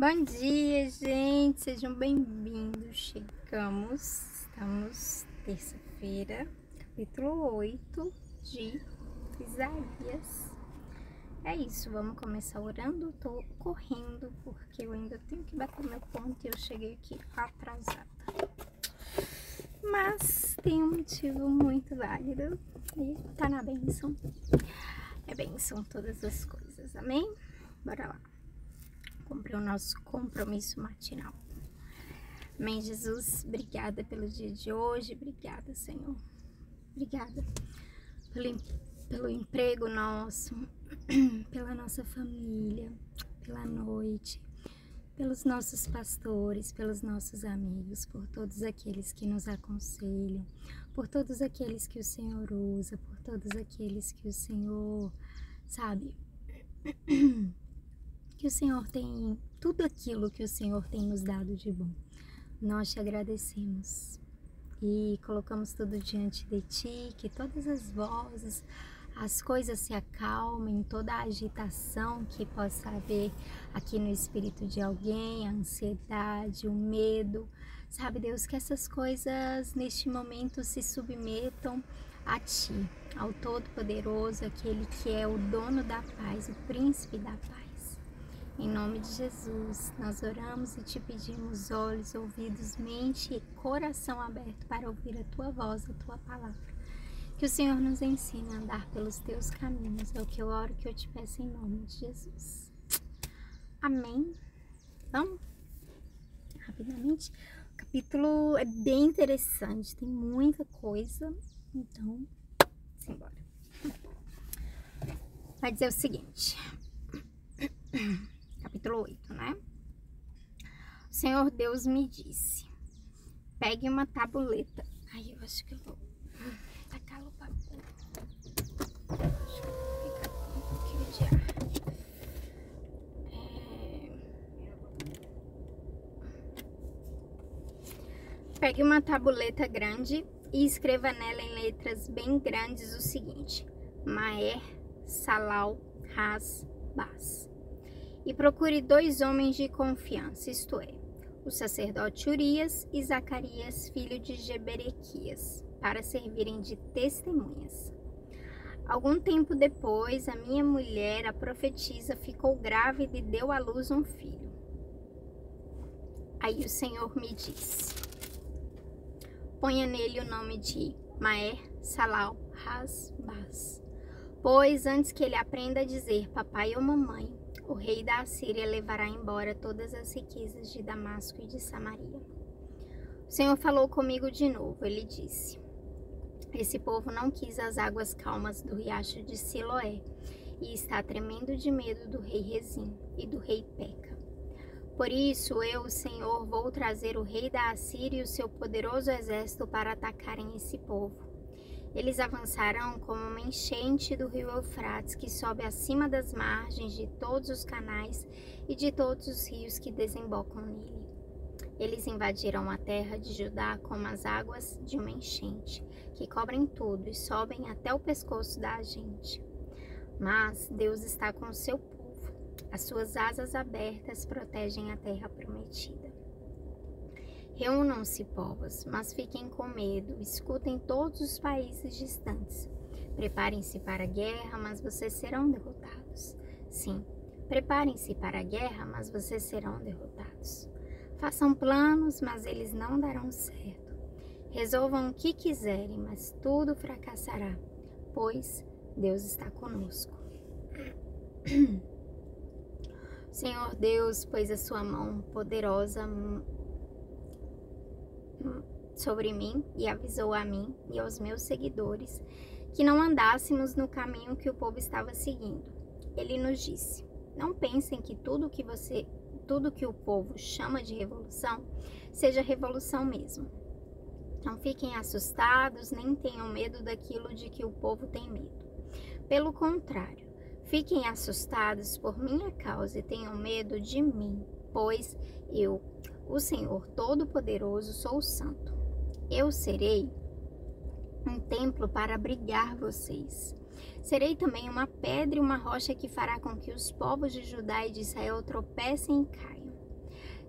Bom dia, gente, sejam bem-vindos. Estamos terça-feira, capítulo 8 de Isaías. É isso, vamos começar orando. Tô correndo porque eu ainda tenho que bater meu ponto e eu cheguei aqui atrasada. Mas tem um motivo muito válido e tá na bênção. É bênção todas as coisas, amém? Bora lá. Cumprir o nosso compromisso matinal. Amém, Jesus? Obrigada pelo dia de hoje. Obrigada, Senhor. Obrigada pelo emprego nosso, pela nossa família, pela noite, pelos nossos pastores, pelos nossos amigos, por todos aqueles que nos aconselham, por todos aqueles que o Senhor usa, por todos aqueles que o Senhor, sabe, que o Senhor tem, tudo aquilo que o Senhor tem nos dado de bom. Nós te agradecemos e colocamos tudo diante de Ti, que todas as vozes, as coisas se acalmem, toda a agitação que possa haver aqui no espírito de alguém, a ansiedade, o medo, sabe, Deus, que essas coisas neste momento se submetam a Ti, ao Todo-Poderoso, aquele que é o dono da paz, o príncipe da paz. Em nome de Jesus, nós oramos e te pedimos olhos, ouvidos, mente e coração aberto para ouvir a Tua voz, a Tua palavra. Que o Senhor nos ensine a andar pelos Teus caminhos. É o que eu oro, que eu te peço em nome de Jesus. Amém. Vamos? Rapidamente. O capítulo é bem interessante, tem muita coisa. Então, simbora. Vai dizer o seguinte. Capítulo 8, né? O Senhor Deus me disse: pegue uma tabuleta. Ai, eu acho que eu vou tacar a lupa. Acho que eu vou ficar com um pouquinho de ar. Pegue uma tabuleta grande e escreva nela em letras bem grandes o seguinte: Maer, Salal, Ras, Bas. E procure 2 homens de confiança, isto é, o sacerdote Urias e Zacarias, filho de Jeberequias, para servirem de testemunhas. Algum tempo depois, a minha mulher, a profetisa, ficou grávida e deu à luz um filho. Aí o Senhor me disse: ponha nele o nome de Maer, Salal, Ras, Bas, pois antes que ele aprenda a dizer papai ou mamãe, o rei da Assíria levará embora todas as riquezas de Damasco e de Samaria. O Senhor falou comigo de novo. Ele disse: esse povo não quis as águas calmas do riacho de Siloé e está tremendo de medo do rei Rezim e do rei Peca. Por isso eu, o Senhor, vou trazer o rei da Assíria e o seu poderoso exército para atacarem esse povo. Eles avançarão como uma enchente do rio Eufrates, que sobe acima das margens de todos os canais e de todos os rios que desembocam nele. Eles invadirão a terra de Judá como as águas de uma enchente, que cobrem tudo e sobem até o pescoço da gente. Mas Deus está com o seu povo. As suas asas abertas protegem a terra prometida. Reúnam-se, povos, mas fiquem com medo, escutem todos os países distantes. Preparem-se para a guerra, mas vocês serão derrotados. Sim, preparem-se para a guerra, mas vocês serão derrotados. Façam planos, mas eles não darão certo. Resolvam o que quiserem, mas tudo fracassará, pois Deus está conosco. Senhor Deus, pôs a sua mão poderosa sobre mim e avisou a mim e aos meus seguidores que não andássemos no caminho que o povo estava seguindo. Ele nos disse: não pensem que tudo que o povo chama de revolução seja revolução mesmo. Não fiquem assustados, nem tenham medo daquilo de que o povo tem medo. Pelo contrário, fiquem assustados por minha causa e tenham medo de mim, pois eu, o Senhor Todo-Poderoso, sou santo. Eu serei um templo para abrigar vocês. Serei também uma pedra e uma rocha que fará com que os povos de Judá e de Israel tropecem e caiam.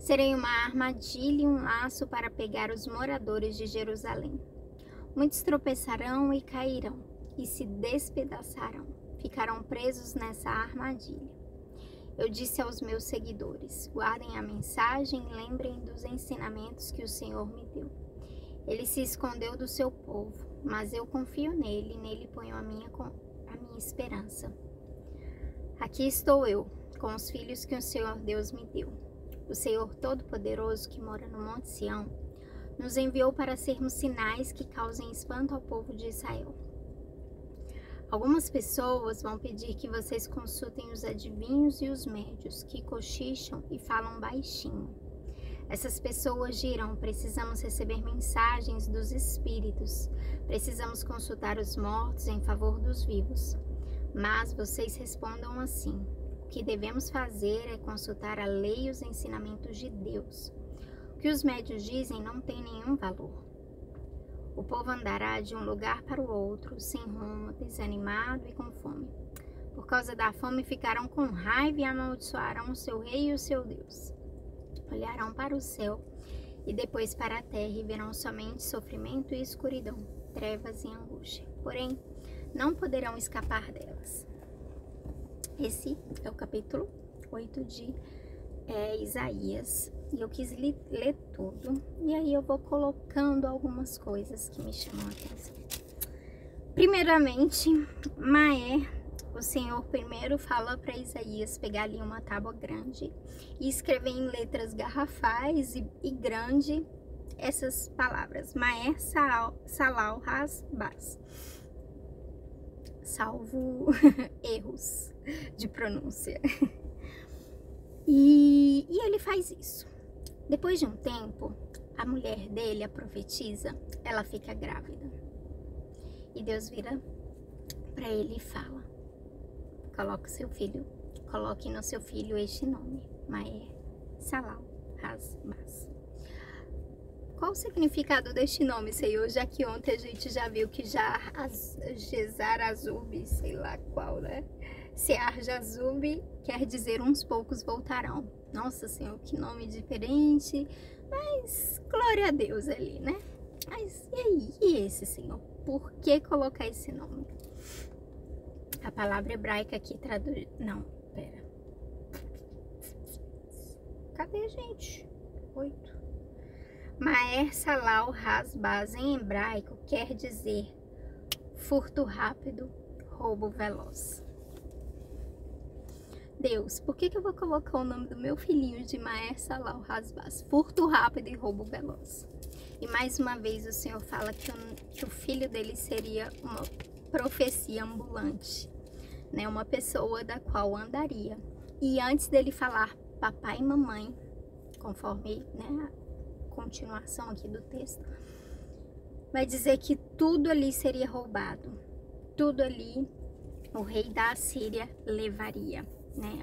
Serei uma armadilha e um laço para pegar os moradores de Jerusalém. Muitos tropeçarão e cairão, e se despedaçarão, ficarão presos nessa armadilha. Eu disse aos meus seguidores: guardem a mensagem e lembrem dos ensinamentos que o Senhor me deu. Ele se escondeu do seu povo, mas eu confio nele e nele ponho a minha esperança. Aqui estou eu, com os filhos que o Senhor Deus me deu. O Senhor Todo-Poderoso, que mora no Monte Sião, nos enviou para sermos sinais que causem espanto ao povo de Israel. Algumas pessoas vão pedir que vocês consultem os adivinhos e os médios, que cochicham e falam baixinho. Essas pessoas dirão: precisamos receber mensagens dos espíritos, precisamos consultar os mortos em favor dos vivos. Mas vocês respondam assim: o que devemos fazer é consultar a lei e os ensinamentos de Deus. O que os médios dizem não tem nenhum valor. O povo andará de um lugar para o outro, sem rumo, desanimado e com fome. Por causa da fome ficarão com raiva e amaldiçoarão o seu rei e o seu Deus. Olharão para o céu e depois para a terra e verão somente sofrimento e escuridão, trevas e angústia. Porém, não poderão escapar delas. Esse é o capítulo 8 de Isaías. E eu quis ler tudo. E aí eu vou colocando algumas coisas que me chamam a atenção. Primeiramente, o Senhor primeiro fala para Isaías pegar ali uma tábua grande e escrever em letras garrafais e grande essas palavras: Maer, Salal, Has, Bas. Salvo erros de pronúncia. E ele faz isso. Depois de um tempo, a mulher dele, a profetisa, ela fica grávida. E Deus vira para ele e fala: coloque no seu filho este nome, Maer, Salal, Has, Bas. Qual o significado deste nome, Senhor? Já que ontem a gente já viu que Gesar Azub, sei lá qual, né? Sear Jazub quer dizer uns poucos voltarão. Nossa, Senhor, que nome diferente. Mas glória a Deus ali, né? Mas e aí? E esse, Senhor? Por que colocar esse nome? A palavra hebraica aqui traduz... Não, pera. Cadê, gente? 8. Maer Salal Has Bas em hebraico quer dizer furto rápido, roubo veloz. Deus, por que eu vou colocar o nome do meu filhinho de Maer Salal Has Bas? Furto rápido e roubo veloz. E mais uma vez o Senhor fala que o filho dele seria uma profecia ambulante, né? Uma pessoa da qual andaria. E antes dele falar papai e mamãe, conforme, né, a continuação aqui do texto, vai dizer que tudo ali seria roubado. Tudo ali o rei da Assíria levaria, né?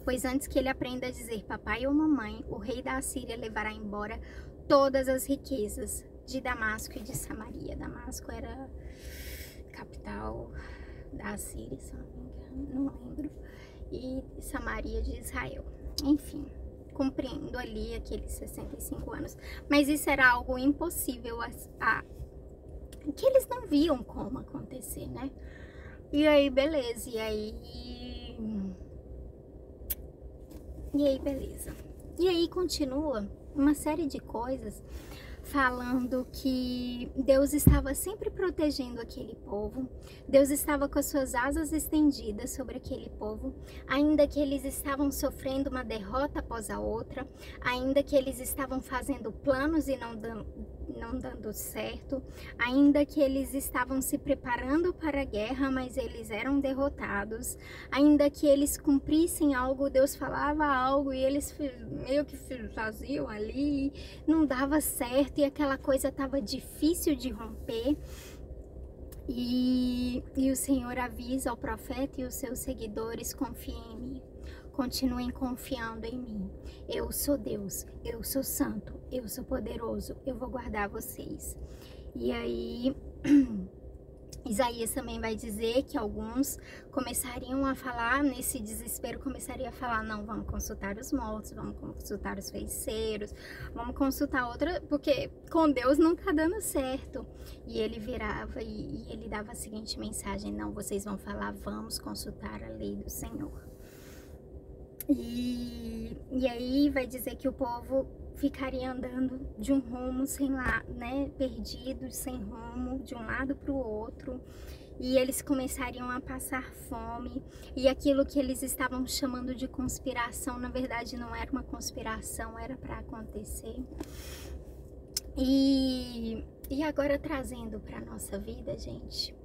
Pois antes que ele aprenda a dizer papai ou mamãe, o rei da Assíria levará embora todas as riquezas de Damasco e de Samaria. Damasco era capital da Assíria, se não me engano, não lembro. E Samaria de Israel. Enfim, cumprindo ali aqueles 65 anos. Mas isso era algo impossível que eles não viam como acontecer, né? E aí, beleza. E aí, beleza. E aí continua uma série de coisas falando que Deus estava sempre protegendo aquele povo. Deus estava com as suas asas estendidas sobre aquele povo, ainda que eles estavam sofrendo uma derrota após a outra, ainda que eles estavam fazendo planos e não dando certo, ainda que eles estavam se preparando para a guerra, mas eles eram derrotados, ainda que eles cumprissem algo, Deus falava algo e eles meio que faziam ali, não dava certo e aquela coisa estava difícil de romper. E o Senhor avisa ao profeta e os seus seguidores: confiem em mim, continuem confiando em mim. Eu sou Deus, eu sou santo, eu sou poderoso, eu vou guardar vocês. E aí Isaías também vai dizer que alguns começariam a falar, nesse desespero, começaria a falar, não, vamos consultar os mortos, vamos consultar os feiticeiros, vamos consultar outra, porque com Deus não tá dando certo. E ele virava e ele dava a seguinte mensagem, não, vocês vão falar, vamos consultar a lei do Senhor. E aí vai dizer que o povo ficaria andando de um rumo sem lá, né, perdidos, sem rumo, de um lado para o outro, e eles começariam a passar fome, e aquilo que eles estavam chamando de conspiração, na verdade não era uma conspiração, era para acontecer. E agora trazendo para nossa vida, gente,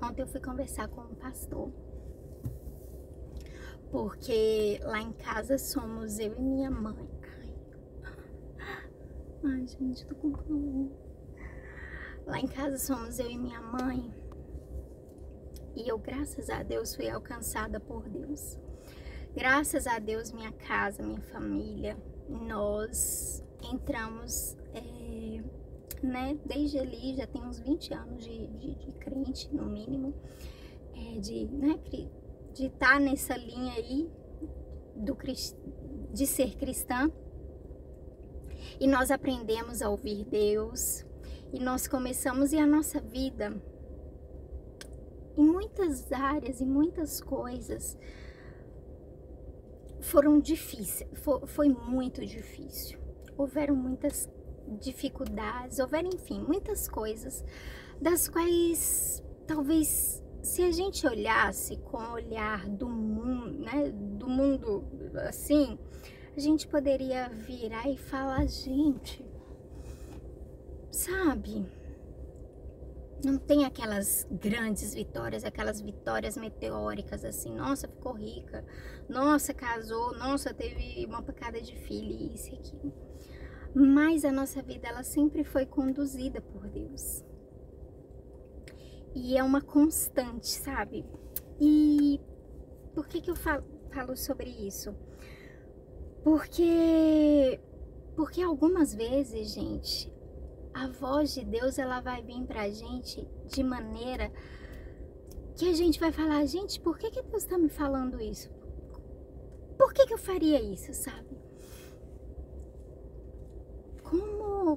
ontem eu fui conversar com um pastor, porque lá em casa somos eu e minha mãe. Ai, gente, tô com calor. Lá em casa somos eu e minha mãe. E eu, graças a Deus, fui alcançada por Deus. Graças a Deus, minha casa, minha família, nós entramos, né, desde ali, já tem uns 20 anos de crente, no mínimo, de estar nessa linha aí de ser cristã, e nós aprendemos a ouvir Deus, e nós começamos, e a nossa vida, em muitas áreas, em muitas coisas, foram difíceis, foi muito difícil, houveram muitas dificuldades, houveram, enfim, muitas coisas, das quais, talvez, se a gente olhasse com o olhar do mundo, né, do mundo assim, a gente poderia virar e falar, gente, sabe, não tem aquelas grandes vitórias, aquelas vitórias meteóricas assim, nossa, ficou rica, nossa, casou, nossa, teve uma pancada de filho, isso e aquilo. Mas a nossa vida, ela sempre foi conduzida por Deus. E é uma constante, sabe? E por que eu falo sobre isso? Porque algumas vezes, gente, a voz de Deus, ela vai vir pra gente de maneira que a gente vai falar, gente, por que Deus tá me falando isso? Por que eu faria isso, sabe?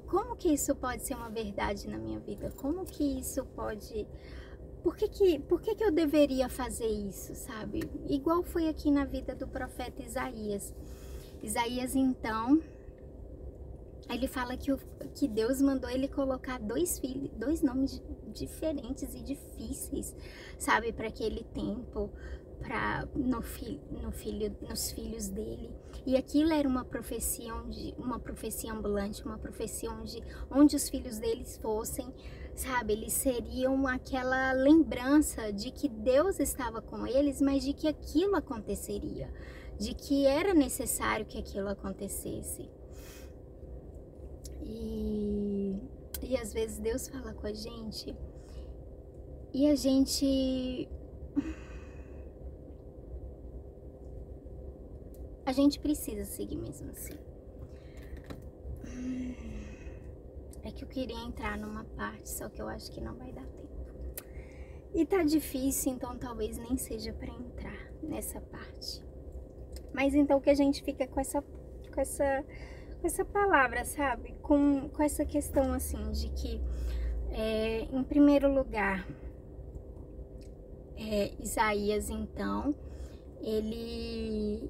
Como que isso pode ser uma verdade na minha vida? Como que isso pode... Por que eu deveria fazer isso, sabe? Igual foi aqui na vida do profeta Isaías. Isaías, então, ele fala que Deus mandou ele colocar dois nomes diferentes e difíceis, sabe? Para aquele tempo, nos filhos dele. E aquilo era uma profecia ambulante, uma profecia onde os filhos deles fossem, sabe, eles seriam aquela lembrança de que Deus estava com eles, mas de que aquilo aconteceria, de que era necessário que aquilo acontecesse. E às vezes Deus fala com a gente e a gente precisa seguir mesmo assim. É que eu queria entrar numa parte, só que eu acho que não vai dar tempo. E tá difícil, então talvez nem seja para entrar nessa parte. Mas então que a gente fica com essa palavra, sabe? Com essa questão assim de que, em primeiro lugar, Isaías, então, ele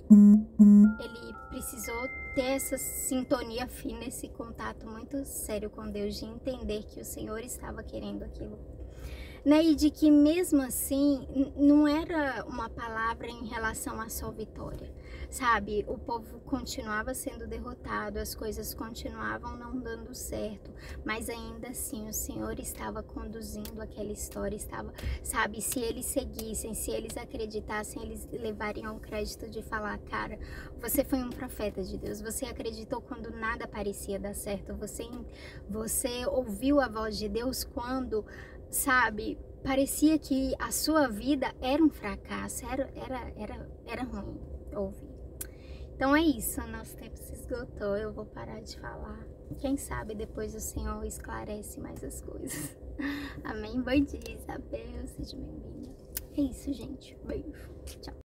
precisou ter essa sintonia fina, esse contato muito sério com Deus, de entender que o Senhor estava querendo aquilo, né? E de que mesmo assim não era uma palavra em relação à sua vitória, sabe? O povo continuava sendo derrotado, as coisas continuavam não dando certo, mas ainda assim o Senhor estava conduzindo aquela história, estava, sabe? Se eles seguissem, se eles acreditassem, eles levariam o crédito de falar, cara, você foi um profeta de Deus, você acreditou quando nada parecia dar certo, você ouviu a voz de Deus quando, sabe, parecia que a sua vida era um fracasso, era ruim ouvir. Então é isso, nosso tempo se esgotou, eu vou parar de falar. Quem sabe depois o Senhor esclarece mais as coisas. Amém? Bom dia, Isabel, seja bem-vinda. É isso, gente. Beijo. Tchau.